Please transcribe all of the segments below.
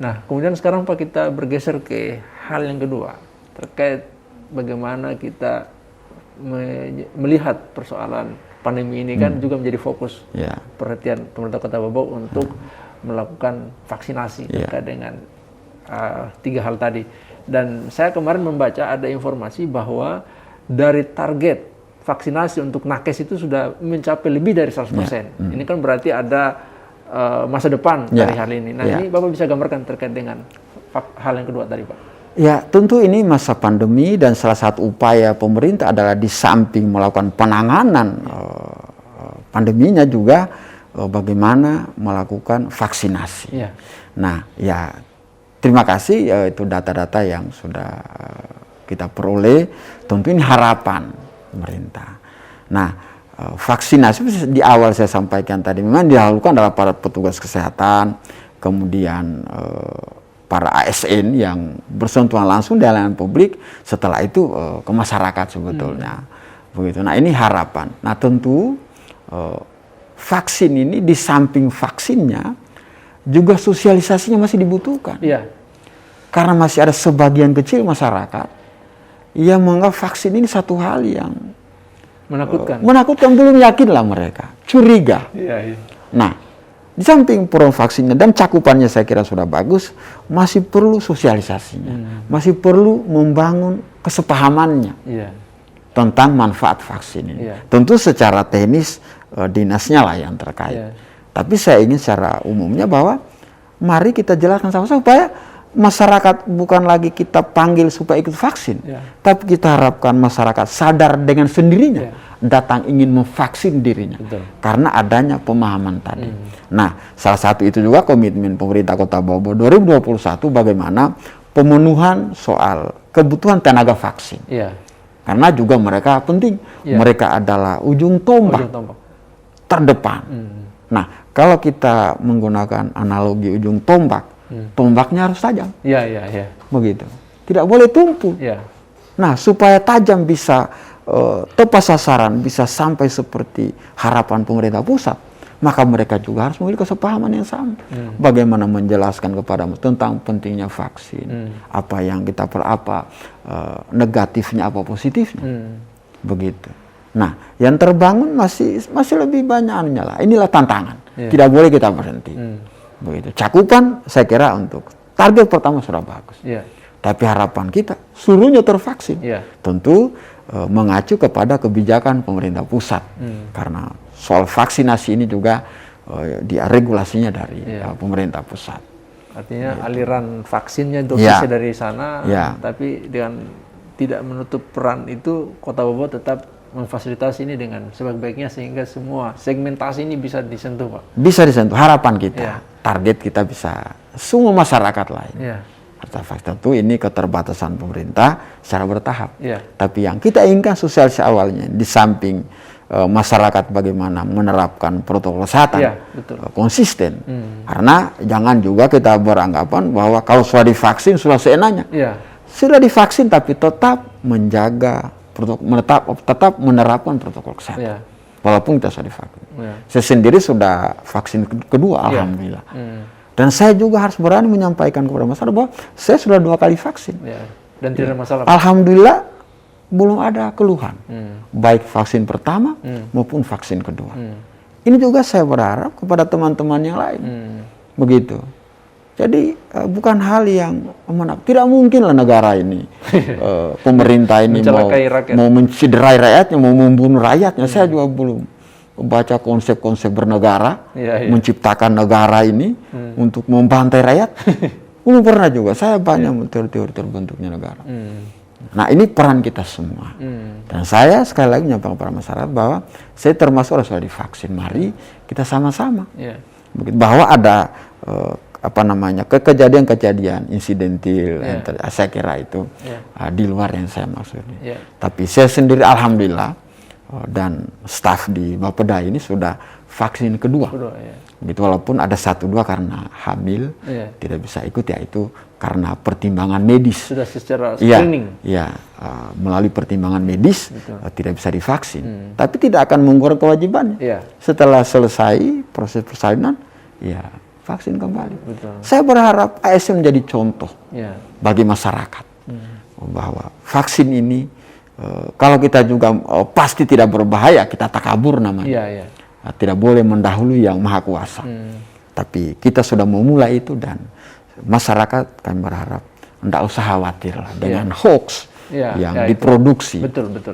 Nah, kemudian sekarang Pak kita bergeser ke hal yang kedua terkait bagaimana kita melihat persoalan pandemi ini kan juga menjadi fokus perhatian pemerintah Kota Bobok untuk melakukan vaksinasi terkait dengan 3 hal tadi. Dan saya kemarin membaca ada informasi bahwa dari target vaksinasi untuk nakes itu sudah mencapai lebih dari 100%. Ini kan berarti ada masa depan dari hal ini. Nah ini Bapak bisa gambarkan terkait dengan hal yang kedua tadi Pak. Ya tentu ini masa pandemi dan salah satu upaya pemerintah adalah di samping melakukan penanganan pandeminya juga bagaimana melakukan vaksinasi. Nah ya terima kasih itu data-data yang sudah kita peroleh. Tentu ini harapan pemerintah. Nah vaksinasi di awal saya sampaikan tadi memang dilakukan oleh para petugas kesehatan, kemudian para ASN yang bersentuhan langsung di layanan publik, setelah itu ke masyarakat sebetulnya. Begitu. Nah ini harapan. Nah tentu vaksin ini di samping vaksinnya juga sosialisasinya masih dibutuhkan. Karena masih ada sebagian kecil masyarakat yang menganggap vaksin ini satu hal yang menakutkan, belum yakin lah mereka, curiga. Nah, di samping program vaksinnya dan cakupannya saya kira sudah bagus, masih perlu sosialisasinya, masih perlu membangun kesepahamannya tentang manfaat vaksin ini. Tentu secara teknis dinasnya lah yang terkait. Tapi saya ingin secara umumnya bahwa mari kita jelaskan sama-sama supaya masyarakat bukan lagi kita panggil supaya ikut vaksin, tapi kita harapkan masyarakat sadar dengan sendirinya datang ingin memvaksin dirinya karena adanya pemahaman tadi. Nah, salah satu itu juga komitmen pemerintah Kota Bobok 2021 bagaimana pemenuhan soal kebutuhan tenaga vaksin. Karena juga mereka penting, mereka adalah ujung tombak terdepan. Nah, kalau kita menggunakan analogi ujung tombak, tombaknya harus tajam. Begitu. Tidak boleh tumpul. Nah, supaya tajam bisa tepat sasaran, bisa sampai seperti harapan pemerintah pusat, maka mereka juga harus memiliki kesepahaman yang sama. Bagaimana menjelaskan kepada tentang pentingnya vaksin, apa yang kita negatifnya, apa positifnya. Begitu. Nah, yang terbangun masih lebih banyak anunya lah. Inilah tantangan. Tidak boleh kita berhenti. Begitu. Cakupan saya kira untuk target pertama sudah bagus. Tapi harapan kita seluruhnya tervaksin. Tentu mengacu kepada kebijakan pemerintah pusat. Karena soal vaksinasi ini juga regulasinya dari pemerintah pusat. Artinya aliran vaksinnya dosisnya dari sana, tapi dengan tidak menutup peran itu Kota Bobok tetap memfasilitasi ini dengan sebaik-baiknya sehingga semua segmentasi ini bisa disentuh Pak. Bisa disentuh, harapan kita. Target kita bisa semua masyarakat lain. Tentu ini keterbatasan pemerintah secara bertahap. Tapi yang kita inginkan sosialisasi awalnya di samping masyarakat bagaimana menerapkan protokol kesehatan konsisten. Karena jangan juga kita beranggapan bahwa kalau sudah divaksin sudah seenaknya. Sudah divaksin tapi tetap menjaga tetap menerapkan protokol kesehatan. Walaupun kita sudah divaksin. Saya sendiri sudah vaksin kedua, alhamdulillah. Dan saya juga harus berani menyampaikan kepada masyarakat bahwa saya sudah 2 kali vaksin. Dan tidak ada masalah. Alhamdulillah belum ada keluhan. Baik vaksin pertama maupun vaksin kedua. Ini juga saya berharap kepada teman-teman yang lain. Begitu. Jadi bukan hal yang tidak mungkin lah negara ini, pemerintah ini mau menciderai rakyatnya, mau membunuh rakyatnya. Saya juga belum baca konsep-konsep bernegara, menciptakan negara ini untuk membantai rakyat. Belum pernah juga. Saya banyak teori-teori terbentuknya negara. Nah ini peran kita semua. Dan saya sekali lagi menyampaikan kepada masyarakat bahwa saya termasuk orang sudah divaksin. Mari kita sama-sama. Bahwa ada kejadian-kejadian insidentil, saya kira itu di luar yang saya maksudnya. Tapi saya sendiri alhamdulillah dan staf di Bapeda ini sudah vaksin kedua. Gitu, walaupun ada 1-2 karena hamil tidak bisa ikut, yaitu karena pertimbangan medis. Sudah secara screening. Melalui pertimbangan medis tidak bisa divaksin. Tapi tidak akan mengurangi kewajibannya. Setelah selesai proses persalinan, vaksin kembali. Betul. Saya berharap ASN menjadi contoh bagi masyarakat bahwa vaksin ini kalau kita juga pasti tidak berbahaya, kita takabur namanya. Tidak boleh mendahului yang maha kuasa. Tapi kita sudah memulai itu dan masyarakat kami berharap tidak usah khawatir lah dengan hoax yang diproduksi. Betul. Gitu,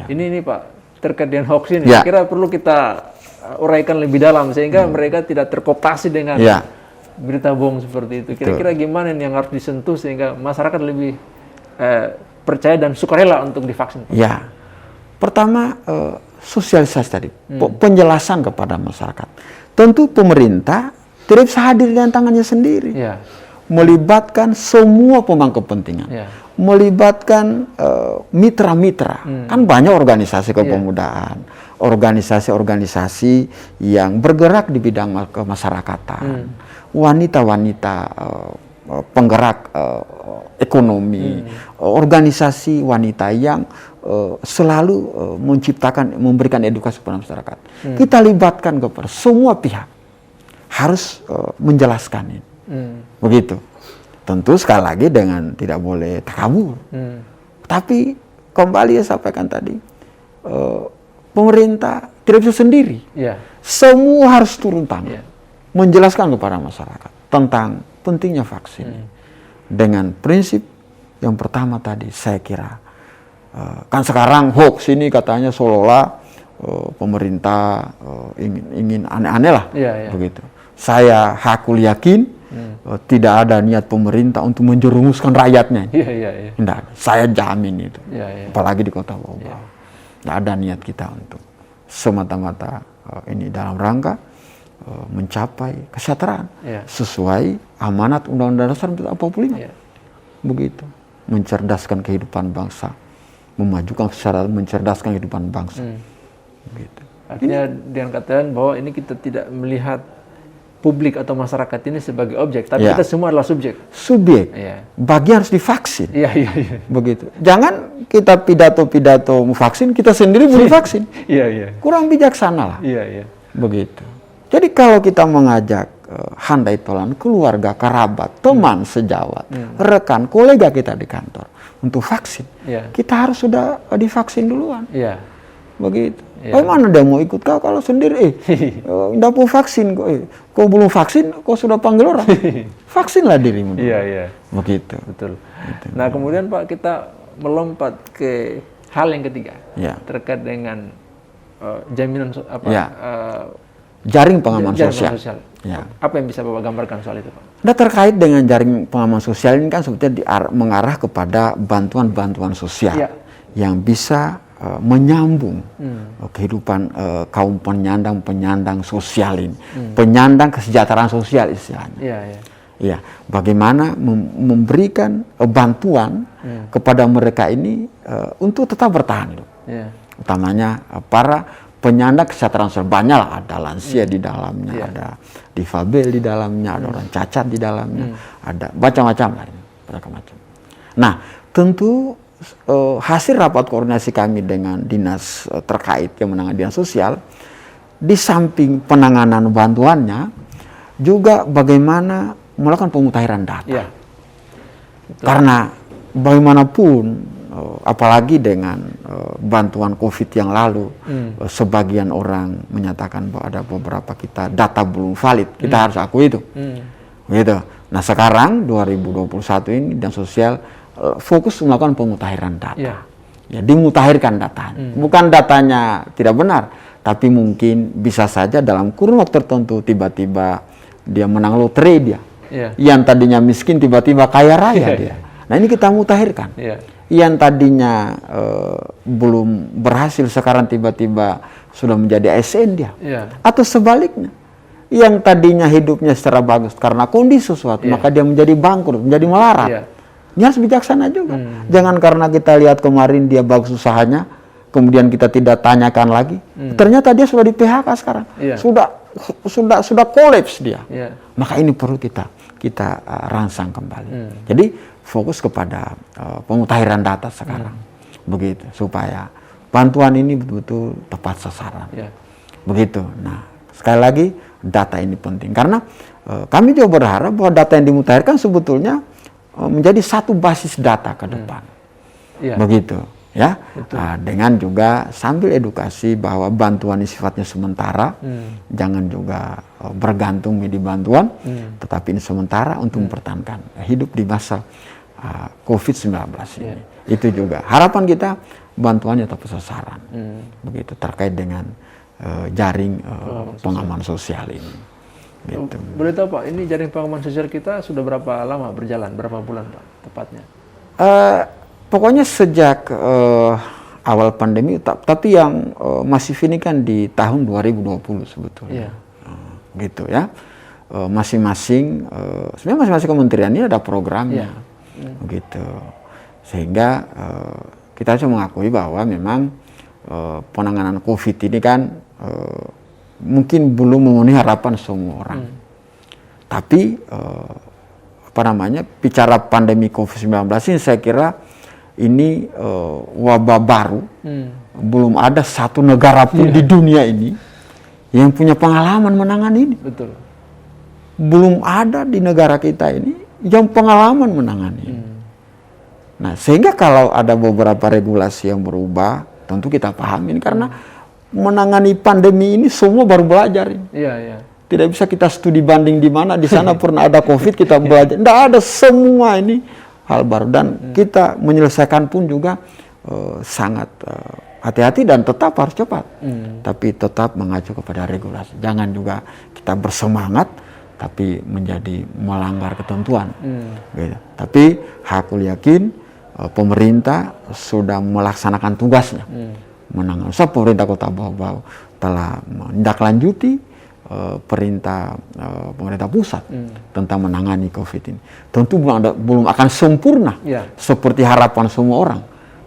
Ini Pak, terkait dengan hoax ini, kira perlu kita uraikan lebih dalam sehingga mereka tidak terkooptasi dengan berita bohong seperti itu. Kira-kira gimana yang harus disentuh sehingga masyarakat lebih percaya dan sukarela untuk divaksin? Ya, pertama sosialisasi tadi, penjelasan kepada masyarakat. Tentu pemerintah tidak bisa hadir dengan tangannya sendiri, melibatkan semua pemangku kepentingan, melibatkan mitra-mitra, kan banyak organisasi kepemudaan, organisasi-organisasi yang bergerak di bidang kemasyarakatan, wanita-wanita penggerak ekonomi, organisasi wanita yang selalu memberikan edukasi kepada masyarakat. Kita libatkan kepada semua pihak, harus menjelaskan ini. Begitu. Tentu sekali lagi dengan tidak boleh takabur. Tapi kembali saya sampaikan tadi, pemerintah tidak bisa sendiri. Semua harus turun tangan, menjelaskan kepada masyarakat tentang pentingnya vaksin. Dengan prinsip yang pertama tadi, saya kira kan sekarang hoax ini katanya seolah-olah pemerintah ingin aneh-aneh lah, begitu. Saya hakul yakin tidak ada niat pemerintah untuk menjerumuskan rakyatnya. Tidak ada. Saya jamin itu. Apalagi di Kota Bau. Tidak ada niat kita untuk semata-mata ini dalam rangka mencapai kesejahteraan sesuai amanat Undang-Undang Dasar 45. Begitu. Mencerdaskan kehidupan bangsa, memajukan kesejahteraan, mencerdaskan kehidupan bangsa. Begitu. Artinya dengan katakan bahwa ini kita tidak melihat publik atau masyarakat ini sebagai objek, tapi kita semua adalah subjek. Subjek. Bagi harus divaksin. Begitu. Jangan kita pidato-pidato vaksin, kita sendiri belum vaksin. Kurang bijaksana lah. Begitu. Jadi kalau kita mengajak handai tolan keluarga, kerabat, teman sejawat, rekan, kolega kita di kantor untuk vaksin, kita harus sudah divaksin duluan. Begitu. Bagaimana dia mau ikut kau kalau sendiri? Tidak mau vaksin kok. Kau belum vaksin, kau sudah panggil orang. Vaksinlah dirimu. Begitu. Betul. Nah kemudian Pak, kita melompat ke hal yang ketiga terkait dengan jaminan jaring pengaman sosial. Apa yang bisa Bapak gambarkan soal itu, Pak? Nah, terkait dengan jaring pengaman sosial ini kan sebetulnya mengarah kepada bantuan-bantuan sosial yang bisa menyambung kehidupan kaum penyandang sosial ini, penyandang kesejahteraan sosial istilahnya. Bagaimana memberikan bantuan kepada mereka ini untuk tetap bertahan hidup. Utamanya para penyandang kesejahteraan sosial, banyak lah, ada lansia di dalamnya, ada difabel di dalamnya, ada orang cacat di dalamnya, ada macam-macam lah, macam-macam. Nah, tentu hasil rapat koordinasi kami dengan dinas terkait yang menangani dinas sosial, di samping penanganan bantuannya, juga bagaimana melakukan pemutahiran data. Karena bagaimanapun, apalagi dengan bantuan COVID yang lalu, sebagian orang menyatakan bahwa ada beberapa data belum valid, kita harus akui itu. Gitu. Nah sekarang 2021 ini dinas sosial fokus melakukan pemutahiran data. Dimutahirkan datanya. Bukan datanya tidak benar, tapi mungkin bisa saja dalam kurun waktu tertentu tiba-tiba dia menang lotre dia. Yang tadinya miskin tiba-tiba kaya raya dia. Nah ini kita mutahirkan. Yang tadinya belum berhasil sekarang tiba-tiba sudah menjadi ASN dia. Atau sebaliknya. Yang tadinya hidupnya secara bagus karena kondisi sesuatu, maka dia menjadi bangkrut, menjadi melarat. Dia harus bijaksana juga. Jangan karena kita lihat kemarin dia bagus usahanya, kemudian kita tidak tanyakan lagi. Ternyata dia sudah di PHK sekarang. Sudah kolaps dia. Maka ini perlu kita rangsang kembali. Jadi fokus kepada pemutahiran data sekarang. Begitu, supaya bantuan ini betul-betul tepat sasaran. Begitu. Nah, sekali lagi data ini penting. Karena kami juga berharap bahwa data yang dimutakhirkan sebetulnya menjadi satu basis data ke depan. Begitu. Ya, dengan juga sambil edukasi bahwa bantuan ini sifatnya sementara, jangan juga bergantung di bantuan, tetapi ini sementara untuk mempertahankan hidup di masa COVID-19 ini. Itu juga harapan kita, bantuannya tepat sasaran, begitu, terkait dengan jaring pengaman sosial ini. Gitu. Boleh tahu Pak, ini jaring pengaman sosial kita sudah berapa lama berjalan, berapa bulan Pak tepatnya? Pokoknya sejak awal pandemi, tapi yang masif ini kan di tahun 2020 sebetulnya. Gitu ya. Masing-masing, sebenarnya masing-masing kementerian ini ada programnya. Gitu. Sehingga kita harus mengakui bahwa memang penanganan COVID ini kan mungkin belum memenuhi harapan semua orang. Tapi bicara pandemi COVID-19 ini saya kira ini wabah baru, belum ada satu negara pun di dunia ini yang punya pengalaman menangani ini. Betul. Belum ada di negara kita ini yang pengalaman menangani ini. Nah, sehingga kalau ada beberapa regulasi yang berubah, tentu kita pahamin karena menangani pandemi ini semua baru belajar ini. Tidak bisa kita studi banding di mana, di sana pernah ada COVID kita belajar. Tidak ada, semua ini hal baru, dan kita menyelesaikan pun juga sangat hati-hati dan tetap harus cepat, tapi tetap mengacu kepada regulasi. Jangan juga kita bersemangat tapi menjadi melanggar ketentuan. Gitu. Tapi aku yakin pemerintah sudah melaksanakan tugasnya. Menangani. Pemerintah Kota Bau-Bau telah menindaklanjuti perintah pemerintah pusat tentang menangani COVID ini. Tentu belum akan sempurna seperti harapan semua orang.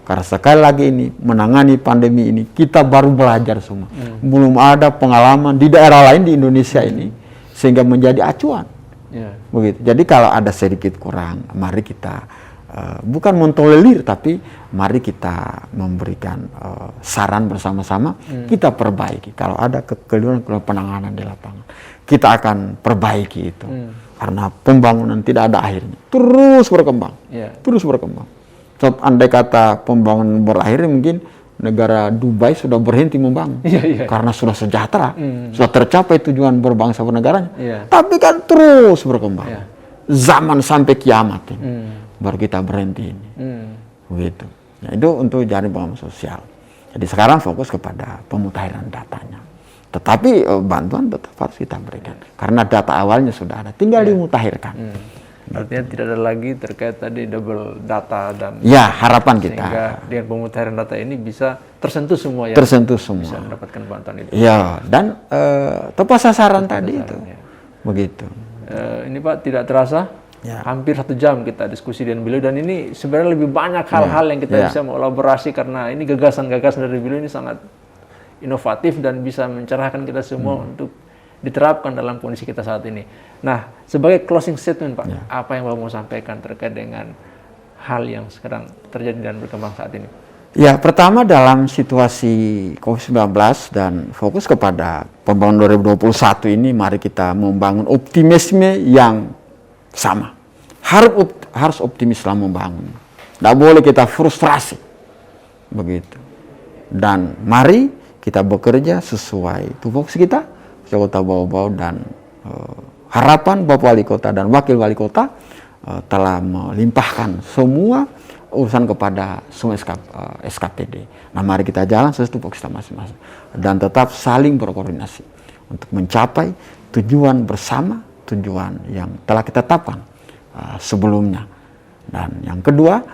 Karena sekali lagi ini menangani pandemi ini kita baru belajar semua. Belum ada pengalaman di daerah lain di Indonesia ini sehingga menjadi acuan. Begitu. Jadi kalau ada sedikit kurang, mari kita bukan mentolerir, tapi mari kita memberikan saran bersama-sama, kita perbaiki. Kalau ada kekeliruan penanganan di lapangan, kita akan perbaiki itu. Karena pembangunan tidak ada akhirnya, terus berkembang, terus berkembang. So, andai kata pembangunan berakhir, mungkin negara Dubai sudah berhenti membangun, karena sudah sejahtera, sudah tercapai tujuan berbangsa bernegaranya. Tapi kan terus berkembang, zaman sampai kiamat ini. Baru kita berhenti ini, begitu. Nah, itu untuk jaring pengaman sosial. Jadi sekarang fokus kepada pemutakhiran datanya. Tetapi bantuan tetap harus kita berikan karena data awalnya sudah ada, tinggal dimutakhirkan. Artinya tidak ada lagi terkait tadi double data dan harapan kita. Sehingga dengan pemutakhiran data ini bisa tersentuh semua ya. Tersentuh semua. Bisa mendapatkan bantuan itu. Dan tepat sasaran tadi itu. Begitu. Ini Pak tidak terasa. Hampir 1 jam kita diskusi dengan beliau, dan ini sebenarnya lebih banyak hal-hal yang kita bisa mengelaborasi karena ini gagasan-gagasan dari beliau ini sangat inovatif dan bisa mencerahkan kita semua untuk diterapkan dalam kondisi kita saat ini. Nah, sebagai closing statement Pak, apa yang Bapak mau sampaikan terkait dengan hal yang sekarang terjadi dan berkembang saat ini? Ya, pertama dalam situasi COVID-19 dan fokus kepada pembangunan 2021 ini, mari kita membangun optimisme yang sama. Harus optimis dalam membangun. Tidak boleh kita frustrasi. Begitu. Dan mari kita bekerja sesuai tupoksi kita, Kota Bau-Bau, dan harapan Bapak Wali Kota dan Wakil Wali Kota telah melimpahkan semua urusan kepada semua SKPD. Nah, mari kita jalan sesuai tupoksi kita masing-masing. Dan tetap saling berkoordinasi untuk mencapai tujuan bersama, tujuan yang telah kita tetapkan sebelumnya. Dan yang kedua,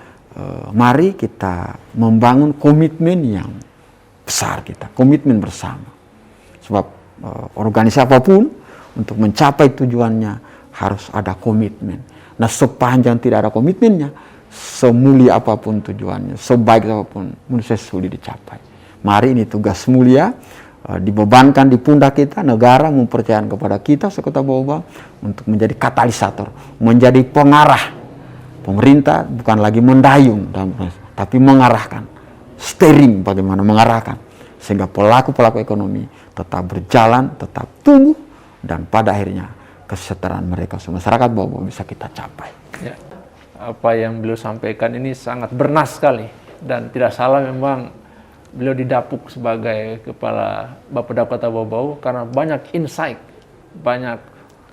mari kita membangun komitmen yang besar kita, komitmen bersama. Sebab organisasi apapun untuk mencapai tujuannya harus ada komitmen. Nah, sepanjang tidak ada komitmennya, semulia apapun tujuannya, sebaik apapun, menurut saya sulit dicapai. Mari ini tugas mulia, dibebankan di pundak kita, negara mempercayakan kepada kita Kota Bau-Bau untuk menjadi katalisator, menjadi pengarah. Pemerintah bukan lagi mendayung, tapi mengarahkan, steering bagaimana mengarahkan, sehingga pelaku-pelaku ekonomi tetap berjalan, tetap tumbuh, dan pada akhirnya kesejahteraan mereka masyarakat Bau-Bau bisa kita capai. Ya. Apa yang beliau sampaikan ini sangat bernas sekali, dan tidak salah memang beliau didapuk sebagai kepala Bapeda Kota Bau-Bau karena banyak insight, banyak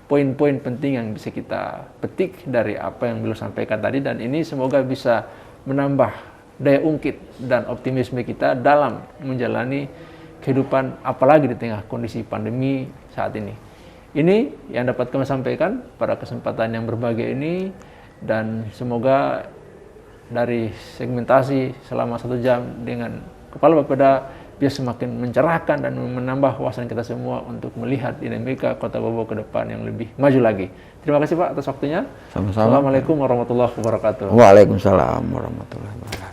poin-poin penting yang bisa kita petik dari apa yang beliau sampaikan tadi, dan ini semoga bisa menambah daya ungkit dan optimisme kita dalam menjalani kehidupan apalagi di tengah kondisi pandemi saat ini. Ini yang dapat kami sampaikan pada kesempatan yang berbahagia ini, dan semoga dari segmentasi selama 1 jam dengan Kepala Bapeda bisa semakin mencerahkan dan menambah wawasan kita semua untuk melihat dinamika Kota Bau-Bau ke depan yang lebih maju lagi. Terima kasih Pak atas waktunya. Sama-sama. Assalamualaikum warahmatullahi wabarakatuh. Waalaikumsalam warahmatullahi wabarakatuh.